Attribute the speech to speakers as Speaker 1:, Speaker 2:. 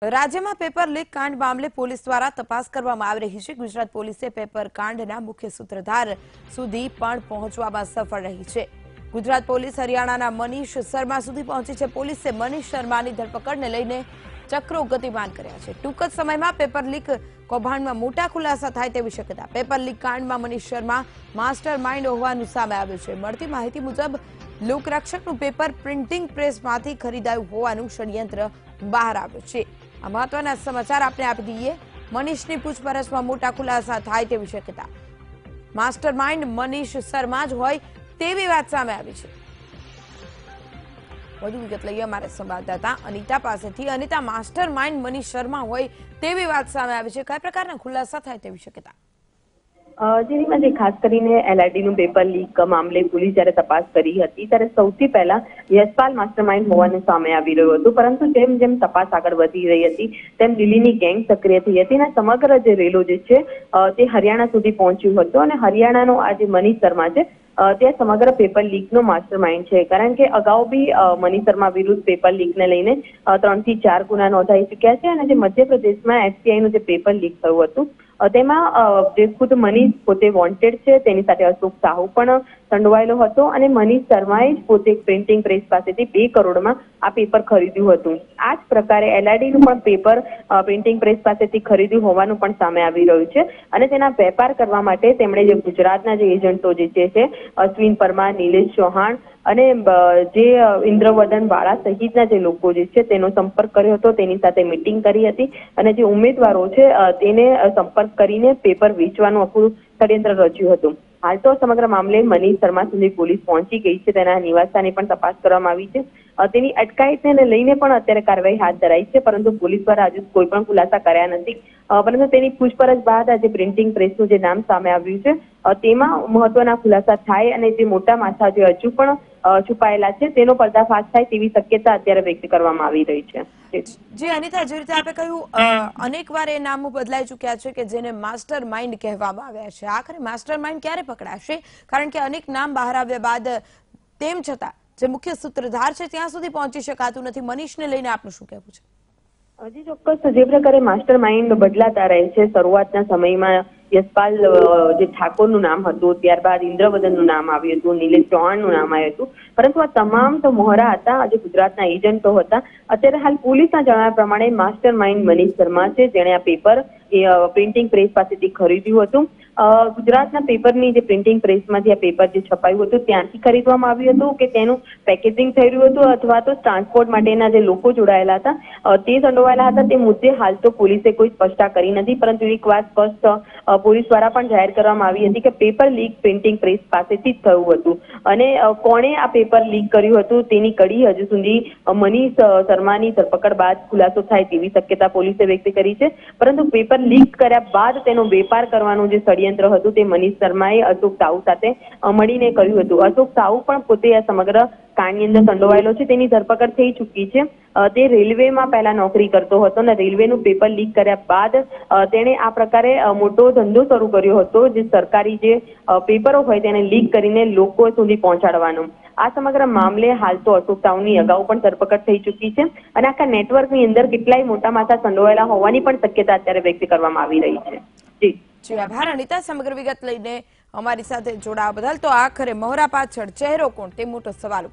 Speaker 1: राज्य में paper leak कांड मामले पुलिस द्वारा तपास करवामां आवी रही है। गुजरात पुलिसे पेपर कांडना मुख्य सूत्रधार सुधी पण पहोंचवामां सफल रही है। गुजरात पुलिस हरियाणाना मनीष शर्मा सुधी पहोंची है। पुलिसे मनीष शर्मानी धरपकड़ने लईने चक्रो गतिमान कर्या छे। टूंक ज समयमां पेपर लीक कौभांडमां मोटा खुलासा थाय तेवी शक्यता। पेपर लीक कांडमां मनीष शर्मा मास्टर माइंड होવાનું સામે આવ્યું છે। મળતી માહિતી મુજબ લોકરક્ષકનું પેપર પ્રિન્ટિંગ પ્રેસમાંથી ખરીદાયું હોવાનું ષડયંત્ર બહાર આવ્યું છે। આ મહત્વના સમાચાર આપણે આપી દઈએ। મનીષની પૂછપરછમાં મોટા ખુલાસા થાય તેવી શક્યતા। માસ્ટર માઇન્ડ મનીષ શર્મા જ હોય તેવી વાત સામે આવી છે। વધુ વિગત લઈએ અમારા સંવાદદાતા અનિતા પાસેથી। અનિતા, માસ્ટર માઇન્ડ મનીષ શર્મા હોય તેવી વાત સામે આવી છે, કયા પ્રકારના ખુલાસા થાય તેવી શક્યતા?
Speaker 2: જેમાં ખાસ કરીને એલઆઈડી નું પેપર લીક મામલે પોલીસ જ્યારે તપાસ કરી હતી ત્યારે સૌથી પહેલા યશપાલ માસ્ટરમાઇન્ડ હોવાનું સામે આવી રહ્યું હતું, પરંતુ જેમ જેમ તપાસ આગળ વધી રહી હતી તેમ દિલ્હીની ગેંગ સક્રિય થઈ હતી અને સમગ્ર જે રેલો જે છે તે હરિયાણા સુધી પહોંચ્યું હતું અને હરિયાણાનો આ જે મનીષ શર્મા છે તે સમગ્ર પેપર લીકનો માસ્ટરમાઇન્ડ છે, કારણ કે અગાઉ બી મનીષ શર્મા વિરુદ્ધ પેપર લીકને લઈને 3 થી 4 ગુના નોંધાઈ ચૂક્યા છે અને જે મધ્યપ્રદેશમાં એફસીઆઈનું જે પેપર લીક થયું હતું તેમાં જે ખુદ મનીષ પોતે વોન્ટેડ છે તેની સાથે અશોક સાહુ પણ સંડોવાયેલો હતો અને મનીષ શર્માએ જ પોતે પ્રિન્ટિંગ પ્રેસ પાસેથી 2 કરોડમાં આ પેપર ખરીદ્યું હતું। આ જ પ્રકારે એલઆઈડીનું પણ પેપર પ્રિન્ટિંગ પ્રેસ પાસેથી ખરીદ્યું હોવાનું પણ સામે આવી રહ્યું છે અને તેના વેપાર કરવા માટે તેમણે જે ગુજરાતના જે એજન્ટો જે છે અશ્વિન પરમાર, નિલેશ ચૌહાણ અને જે ઇન્દ્રવદન વાળા સહિતના જે લોકો જે છે તેનો સંપર્ક કર્યો હતો, તેની સાથે મીટિંગ કરી હતી અને જે ઉમેદવારો છે તેને સંપર્ક કરીને પેપર વેચવાનું આખું ષડયંત્ર રચ્યું હતું। હાલ તો સમગ્ર મામલે મનીષ શર્મા સુધી પોલીસ પહોંચી ગઈ છે। તેના નિવાસસ્થાને પણ તપાસ કરવામાં આવી છે। તેની અટકાયતને લઈને પણ અત્યારે કાર્યવાહી હાથ ધરાઈ છે, પરંતુ પોલીસ દ્વારા હજુ કોઈ પણ ખુલાસા કર્યા નથી। પરંતુ તેની પૂછપરછ બાદ આજે પ્રિન્ટિંગ પ્રેસનું જે નામ સામે આવ્યું છે તેમાં મહત્વના ખુલાસા થાય અને જે મોટા માથા જે હજુ પણ છુપાયેલા છે તેનો પર્દાફાશ થાય તેવી શક્યતા અત્યારે વ્યક્ત કરવામાં આવી રહી છે।
Speaker 1: જી અનિતા, જે રીતે આપણે કહ્યું અનેક વાર એ નામો બદલાઈ ચૂક્યા છે કે જેને માસ્ટર માઇન્ડ કહેવામાં આવ્યા છે। આખરે માસ્ટર માઇન્ડ ક્યારે પકડાશે? કારણ કે અનેક નામ બહાર આવ્યા બાદ તેમ છતાં જે મુખ્ય સૂત્રધાર છે ત્યાં સુધી પહોંચી શકાતું નથી। મનીષને લઈને આપનું શું કહેવું છે?
Speaker 2: હજી ચોક્કસ જે પ્રકારે માસ્ટર માઇન્ડ બદલાતા રહે છે, શરૂઆતના સમયમાં યશપાલ જે ઠાકોરનું નામ હતું, ત્યારબાદ ઇન્દ્રવદનનું નામ આવ્યું હતું, નિલેશ ચૌહાણનું નામ આવ્યું હતું, પરંતુ આ તમામ તો મોહરા હતા, આજે ગુજરાતના એજન્ટો હતા। અત્યારે હાલ પોલીસના જણાવ્યા પ્રમાણે માસ્ટર માઇન્ડ મનીષ શર્મા છે જેણે આ પેપર પ્રિન્ટિંગ પ્રેસ પાસેથી ખરીદ્યું હતું। ગુજરાતના પેપરની જે પ્રિન્ટિંગ પ્રેસમાંથી આ પેપર જે છપાયું હતું ત્યાંથી ખરીદવામાં આવ્યું હતું કે તેનું પેકેજિંગ થઈ રહ્યું હતું અથવા તો ટ્રાન્સપોર્ટ માટેના જે લોકો જોડાયેલા હતા તે સંડોવાયેલા હતા, તે મુદ્દે હાલ તો પોલીસે કોઈ સ્પષ્ટતા કરી નથી, પરંતુ એક વાત સ્પષ્ટ પોલીસ દ્વારા પણ જાહેર કરવામાં આવી હતી કે પેપર લીક પ્રિન્ટિંગ પ્રેસ પાસેથી જ થયું હતું અને કોણે આ પેપર લીક કર્યું હતું તેની કડી હજુ સુધી મનીષ શર્માની ધરપકડ બાદ ખુલાસો થાય તેવી શક્યતા પોલીસે વ્યક્ત કરી છે। પરંતુ પેપર લીક કર્યા બાદ તેનો વેપાર કરવાનું જે ષડયંત્ર હતું તે મનીષ શર્માએ અશોક સાહુ સાથે મળીને કર્યું હતું। અશોક સાહુ પણ પોતે આ સમગ્ર કાંડની અંદર સંડોવાયેલો છે, તેની ધરપકડ થઈ ચૂકી છે। તે રેલવેમાં પહેલા નોકરી કરતો હતો અને રેલવેનું પેપર લીક કર્યા બાદ તેણે આ પ્રકારે મોટો ધંધો શરૂ કર્યો હતો, જે સરકારી જે પેપરો હોય તેને લીક કરીને લોકો સુધી પહોંચાડવાનો। આ સમગ્ર મામલે હાલ તો અશોક સાહુની અગાઉ પણ ધરપકડ થઈ ચૂકી છે અને આખા નેટવર્કની અંદર કેટલાય મોટા માથા સંડોવાયેલા હોવાની પણ શક્યતા અત્યારે વ્યક્ત કરવામાં આવી રહી છે।
Speaker 1: જી આભાર અનિતા, સમગ્ર વિગત લઈને અમારી સાથે જોડાવા બદલ। તો આખરે મોહરા પાછળ ચહેરો કોણ તે મોટો સવાલ